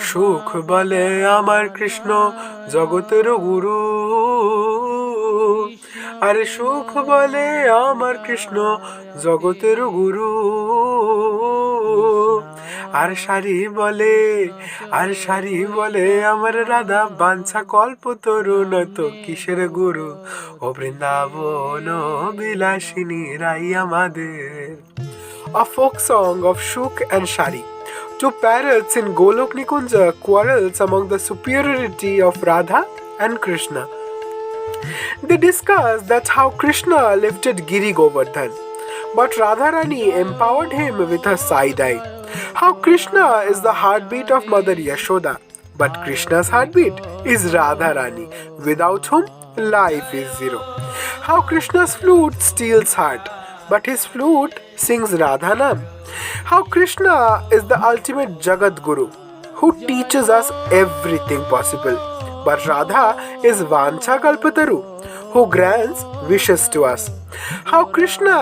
সুখ বলে আমার কৃষ্ণ জগতের গুরু, আরে সুখ বলে আমার কৃষ্ণ জগতের গুরু। আর সারি বলে আমার রাধা বাঞ্ছা কল্প তরুণ তো কিসের গুরু। ও বৃন্দাবন বিলাসিনী রাই আমাদের। A folk song of Shuk and Shari. Two parrots in Golok Nikunja quarrels among the superiority of Radha and Krishna. They discuss that how Krishna lifted Giri Govardhan, but Radharani empowered him with her side eye. How Krishna is the heartbeat of Mother Yashoda, but Krishna's heartbeat is Radharani, without whom life is zero. How Krishna's flute steals heart, but his flute sings Radhanam. How Krishna is the ultimate Jagat Guru, who teaches us everything possible, but Radha is Vancha Kalpataru, who grants wishes to us. How Krishna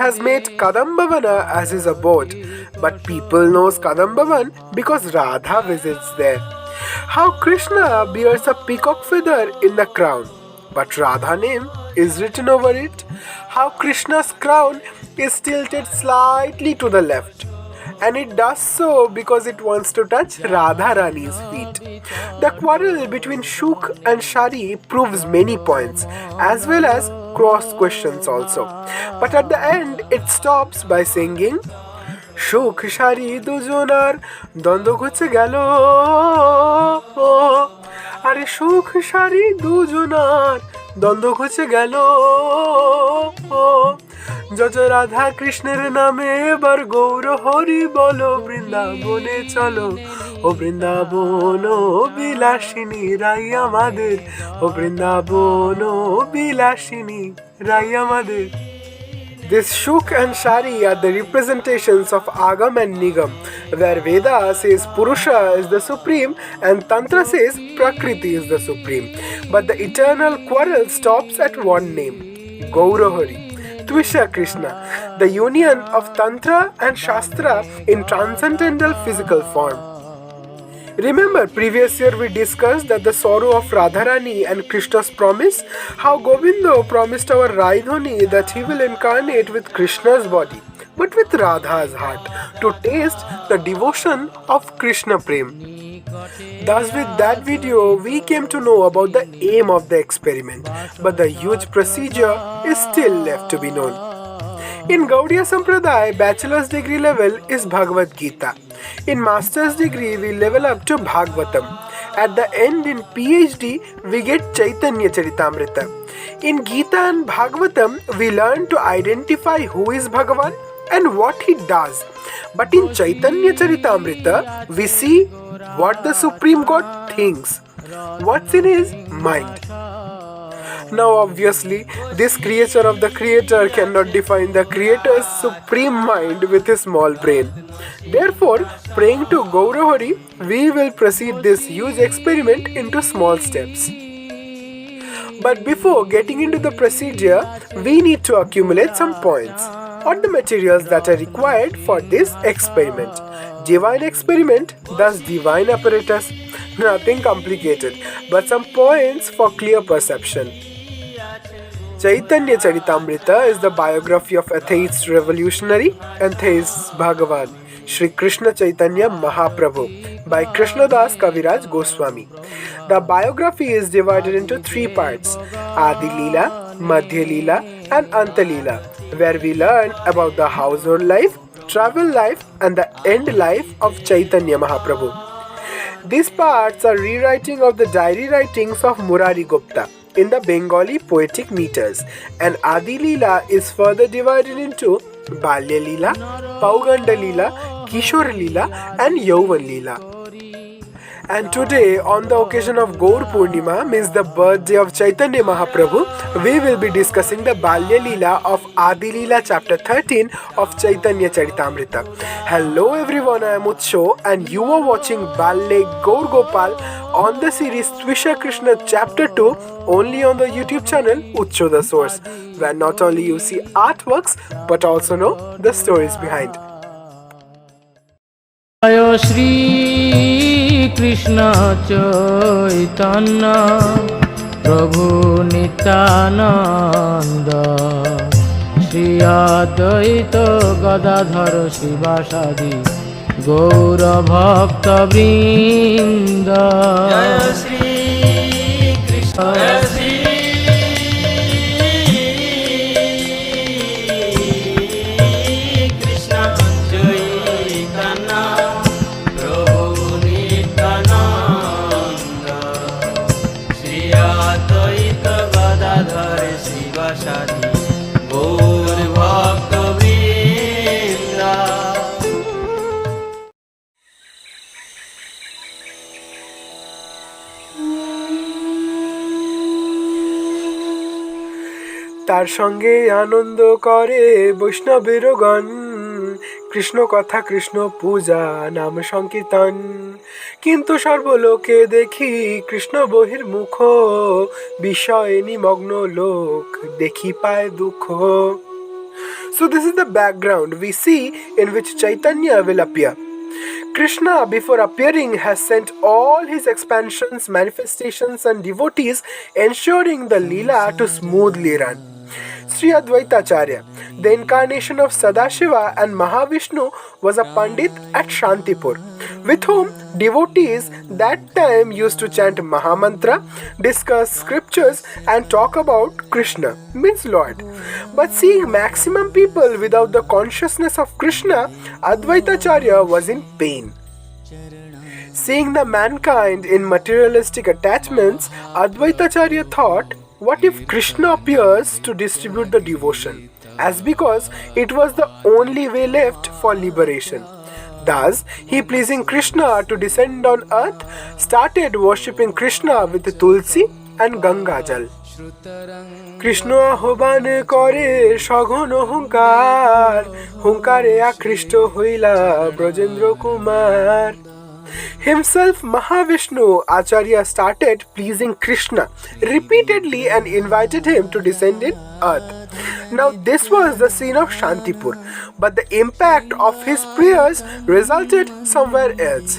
has made Kadambhavana as his abode, but people knows Kadambhavan because Radha visits there. How Krishna bears a peacock feather in the crown, but Radha name is written over it. How Krishna's crown is tilted slightly to the left, and it does so because it wants to touch Radharani's feet. The quarrel between Shuk and Shari proves many points, as well as cross questions also. But at the end, it stops by singing, Shuk Shari dujonar দ্বন্দ্ব ঘুচে গেল, আরে সুখ সারি দুজনার দ্বন্দ্ব ঘুচে গেল। যজ রাধা কৃষ্ণের নামে এবার গৌর হরি বলো, বৃন্দাবনে চলো। ও বৃন্দাবন বিলাসিনী রাই আমাদের, ও বৃন্দাবন বিলাসিনী রাই আমাদের। This Shuk and Shari are the representations of Agam and Nigam, where Veda says Purusha is the supreme and Tantra says Prakriti is the supreme. But the eternal quarrel stops at one name, Gaurahari, Tvishakrshna, the union of Tantra and Shastra in transcendental physical form. Remember, previous year we discussed that the sorrow of Radharani and Krishna's promise, how Govinda promised our Raidhani that he will incarnate with Krishna's body, but with Radha's heart, to taste the devotion of Krishna Prem. Thus, with that video, we came to know about the aim of the experiment, but the huge procedure is still left to be known. In Gaudiya Sampradaya, bachelor's degree level is Bhagavad Gita. In master's degree, we level up to Bhagavatam. At the end, in PhD, we get Chaitanya Charitamrita. In Gita and Bhagavatam, we learn to identify who is Bhagavan and what he does. But in Chaitanya Charitamrita, we see what the Supreme God thinks, what's in his mind. Now obviously, this creature of the creator cannot define the creator's supreme mind with his small brain. Therefore, praying to Gaurahari, we will proceed this huge experiment into small steps. But before getting into the procedure, we need to accumulate some points, or the materials that are required for this experiment. Divine experiment, thus divine apparatus. Nothing complicated, but some points for clear perception. Chaitanya Charitamrita is the biography of atheist revolutionary and theist Bhagavan, Shri Krishna Chaitanya Mahaprabhu, by Krishnadas Kaviraj Goswami. The biography is divided into three parts, Adi Leela, Madhya Leela and Anta Leela, where we learn about the household life, travel life and the end life of Chaitanya Mahaprabhu. These parts are rewriting of the diary writings of Murari Gupta in the Bengali poetic meters, and Adi Leela is further divided into Balye Leela, Pauganda Leela, Kishore Leela and Yauvan Leela. And today, on the occasion of Gaur Purnima, means the birthday of Chaitanya Mahaprabhu, we will be discussing the Balye Leela of Adi Leela chapter 13 of Chaitanya Charitamrita. Hello everyone, I am Utsho and you are watching Balye Gourgopal on the series Tvishakrshna chapter 2 only on the YouTube channel Utsho the Source, where not only you see artworks but also know the stories behind. Jaya Shri Krishna Chaitanya Prabhu Nityananda Shri Advaita Gadadhara Shivasadi Gaura Bhakta Vrinda Jaya Shri Krishna Jaya Shri তার সঙ্গে আনন্দ করে বৈষ্ণবেরগণ, কৃষ্ণ কথা কৃষ্ণ পূজা নাম সংকীর্তন। কিন্তু সর্বলোকে দেখি কৃষ্ণ বহির্মুখ, বিষয়ে নিমগ্ন লোক দেখি পায় দুঃখ। So this is the background we see in which Chaitanya will appear. Krishna, before appearing, has sent all his expansions, manifestations and devotees, ensuring the Leela to smoothly run. Sri Advaitacharya, the incarnation of Sadashiva and Mahavishnu, was a Pandit at Shantipur, with whom devotees that time used to chant Mahamantra, discuss scriptures and talk about Krishna, means Lord. But seeing maximum people without the consciousness of Krishna, Advaitacharya was in pain. Seeing the mankind in materialistic attachments, Advaitacharya thought, what if Krishna appears to distribute the devotion, as because it was the only way left for liberation. Thus, he, pleasing Krishna to descend on earth, started worshipping Krishna with Tulsi and Ganga Jal. Krishna আহ্বান করে সঘন হুঙ্কার, হুঙ্কারে আকৃষ্ট হইলা Brajendra Kumar. Himself Mahavishnu, Acharya started pleasing Krishna repeatedly and invited him to descend in earth. Now this was the scene of Shantipur, but the impact of his prayers resulted somewhere else.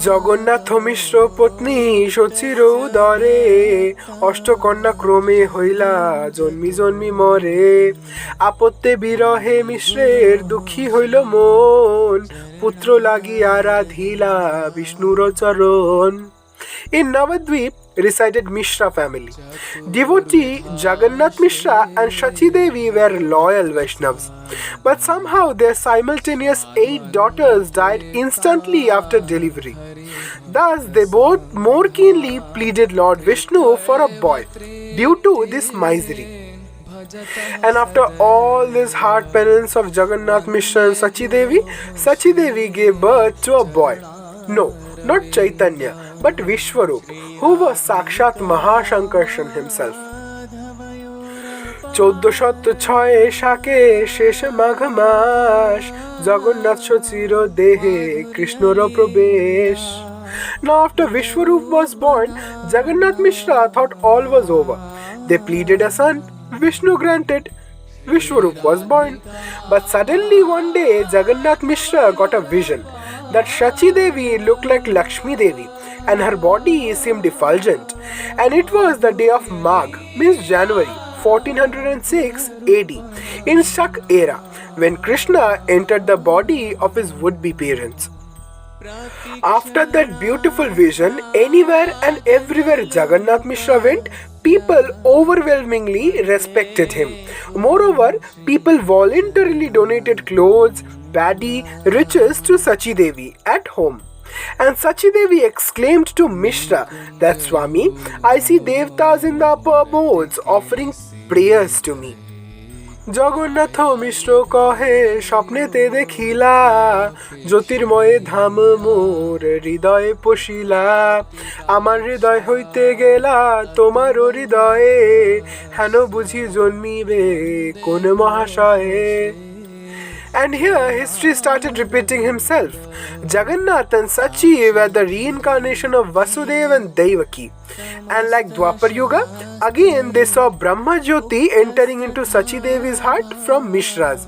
Jagannath মিশ্র পত্নী সচির উদরে, অষ্টকন্যা ক্রমে হইলা জন্মি জন্মি মরে। আপত্তে বিরহে মিশ্রের দুঃখী হইল মন, পুত্র লাগিয়া রাধিলা বিষ্ণুর চরণ। In Navadvip resided Mishra family. Devotee Jagannath Mishra and Shachi Devi were loyal Vaishnavas. But somehow their simultaneous 8 daughters died instantly after delivery. Thus they both more keenly pleaded Lord Vishnu for a boy due to this misery. And after all this hard penance of Jagannath Mishra and Sachi Devi gave birth to a boy. No, not Chaitanya, but Vishwarup, who was Sakshat Mahashankarshan himself. 1406 শাকে শেষ মাঘ মাস, জগন্নাথ সচির দেহে কৃষ্ণর প্রবেশ। Now after Vishwarup was born, Jagannath Mishra thought all was over. They pleaded a son. Vishnu granted. Vishwarup was born. But suddenly one day Jagannath Mishra got a vision that Shachi Devi looked like Lakshmi Devi and her body seemed effulgent. And it was the day of Magh, means January 1406 AD, in Shak era, when Krishna entered the body of his would-be parents. After that beautiful vision, anywhere and everywhere Jagannath Mishra went, people overwhelmingly respected him. Moreover, people voluntarily donated clothes, paddy, riches to Sachi Devi at home. And Sachi Devi exclaimed to Mishra that, Swami, I see devtas in the upper abodes offering prayers to me. Jagannath মিশ্র কহে স্বপ্নেতে দেখিলা, জ্যোতির্ময়ে ধাম মোর হৃদয়ে পশিলা। আমার হৃদয় হইতে গেলা তোমারও হৃদয়ে, হেন বুঝি জন্মিবে কোন মহাশয়ে। And here history started repeating himself. Jagannath and Sachi were the reincarnation of Vasudeva and Devaki. And like Dwapar Yuga, again they saw Brahma Jyoti entering into Sachi Devi's heart from Mishra's,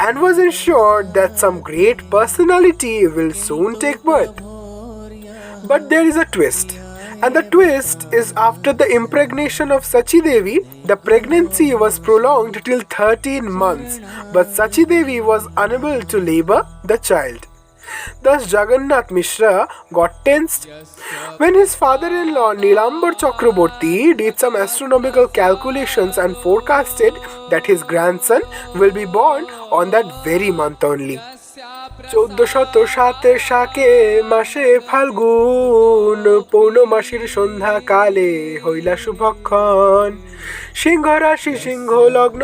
and was ensured that some great personality will soon take birth. But there is a twist. And the twist is after the impregnation of Sachi Devi, the pregnancy was prolonged till 13 months, but Sachi Devi was unable to labor the child. Thus Jagannath Mishra got tensed. When his father-in-law Nilambar Chakraborty did some astronomical calculations and forecasted that his grandson will be born on that very month only. 1407 শাকে মাসে ফাল্গুন, পৌর্ণমাসীর সন্ধ্যা কালে হইলা শুভক্ষণ। সিংহ রাশি সিংহ লগ্ন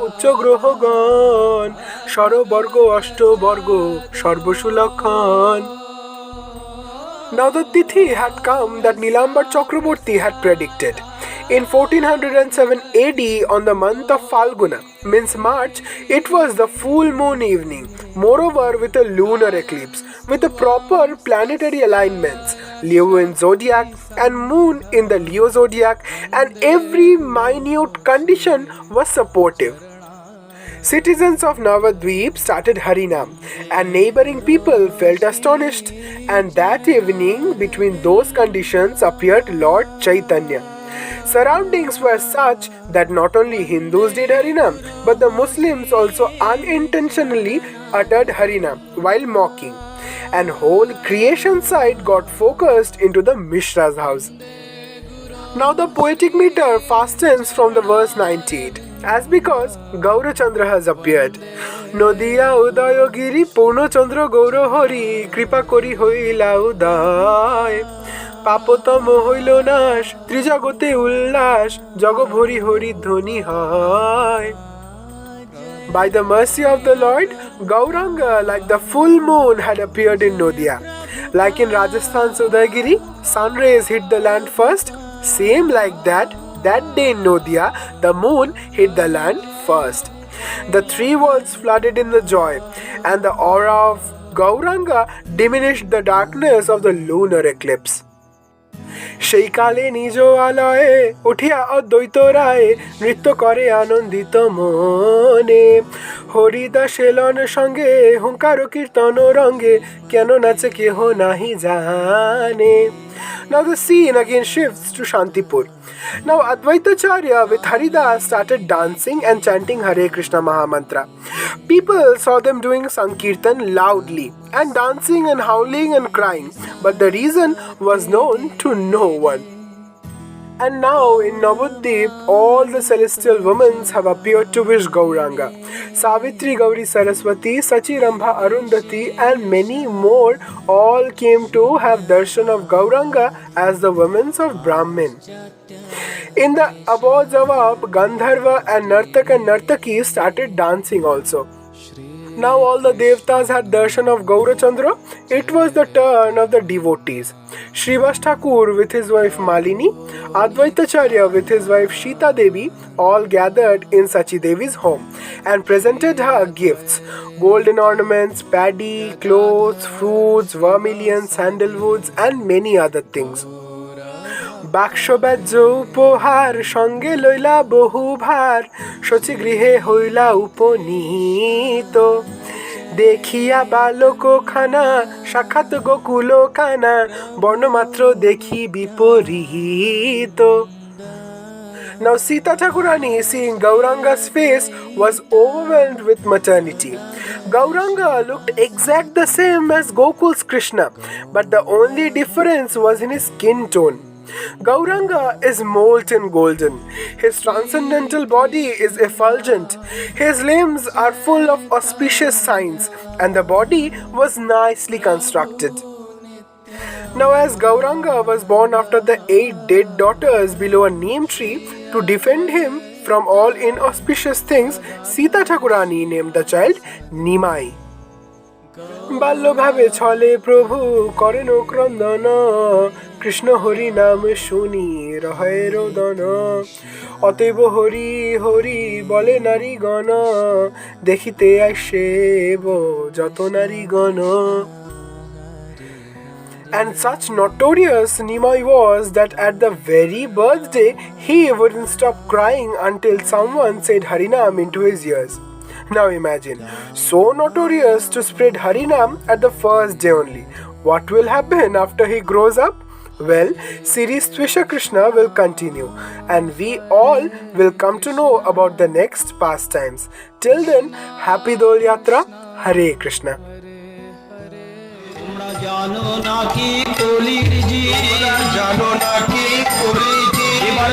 উচ্চ গ্রহগণ, স্বরবর্গ অষ্টবর্গ সর্বসুলক্ষণ। Now the Tithi had come that Nilambar Chakraborty had predicted. In 1407 AD, on the month of Falguna, means March, it was the full moon evening, moreover with a lunar eclipse, with the proper planetary alignments, Leo in zodiac and moon in the Leo zodiac, and every minute condition was supportive. Citizens of Navadvip started Harinam, and neighboring people felt astonished, and that evening between those conditions appeared Lord Chaitanya. Surroundings were such that not only Hindus did Harinam, but the Muslims also unintentionally uttered Harinam while mocking, and whole creation side got focused into the Mishra's house. Now the poetic meter fastens from the verse 98, as because Gaurachandra has appeared. Nodiya Udayogiri Purnachandra Gaura Hori Kripa Kori Hoila Uday. পাপতম হইল নাশ, ত্রিজগতে উল্লাস, জগভরি হরি ধ্বনি হয়। By the mercy of the Lord, Gauranga, like the full moon, had appeared in Nodia. Like in Rajasthan's Udaygiri, sun rays hit the land first. Same like that day in Nodia, the moon hit the land first. The three worlds flooded in the joy, and the aura of Gauranga diminished the darkness of the lunar eclipse. সেই কালে নিজ আলয়ে উঠিয়া অদ্বৈত রায়ে নৃত্য করে আনন্দিত মনে। হরিদাস এলন সঙ্গে হুঙ্কার কীর্তন রঙ্গে কেন নাচে কেহ নাহি জানে। Now the scene again shifts to Shantipur. Now Advaitacharya with Haridas started dancing and chanting Hare Krishna Mahamantra. People saw them doing Sankirtan loudly and dancing and howling and crying, but the reason was known to no one. And now in Navadvip, all the celestial women have appeared to wish Gauranga. Savitri, Gauri Saraswati, Sachi, Rambha, Arundhati and many more all came to have darshan of Gauranga as the women of Brahmin. In the above Javab, Gandharva and Nartak and Nartaki started dancing also. Now all the devtas had darshan of Gaurachandra. It was the turn of the devotees. Srivas Thakur with his wife Malini, Advaitacharya with his wife Shita Devi all gathered in Sachi Devi's home and presented her gifts, golden ornaments, paddy, clothes, fruits, vermilion, sandalwoods and many other things. বাক্সবাজ্য উপহার সঙ্গে লইলা বহু ভার, শচী গৃহে হইলা উপনীত। দেখিয়া বালক খানা সাক্ষাৎ গোকুল কানা, বর্ণমাত্র দেখি বিপরীত। Now Sita Thakurani, seeing Gauranga's face, was overwhelmed with maternity. Gauranga looked exact the same as Gokul's Krishna, but the only difference was in his skin tone. Gauranga is molten golden. His transcendental body is effulgent. His limbs are full of auspicious signs, and the body was nicely constructed. Now as Gauranga was born after the 8 dead daughters below a neem tree, to defend him From all inauspicious things, Sita Thakurani named the child Nimai. বাল্যভাবে ছলে প্রভু করেন ক্রন্দন, কৃষ্ণ হরি নাম শুনি রহে রোদন। অতএব হরি হরি বলে নারীগণ, দেখিতে আইসেব যত নারীগণ। And such notorious Nimai was that at the very birthday he wouldn't stop crying until someone said Harinam into his ears. Now imagine, so notorious to spread Harinam at the first day only. What will happen after he grows up? Well, series Tvishakrshna will continue and we all will come to know about the next pastimes. Till then, happy Dol Yatra, Hare Krishna. জানো নাকি কলিজি, জানো নাকি কলিজি, এবার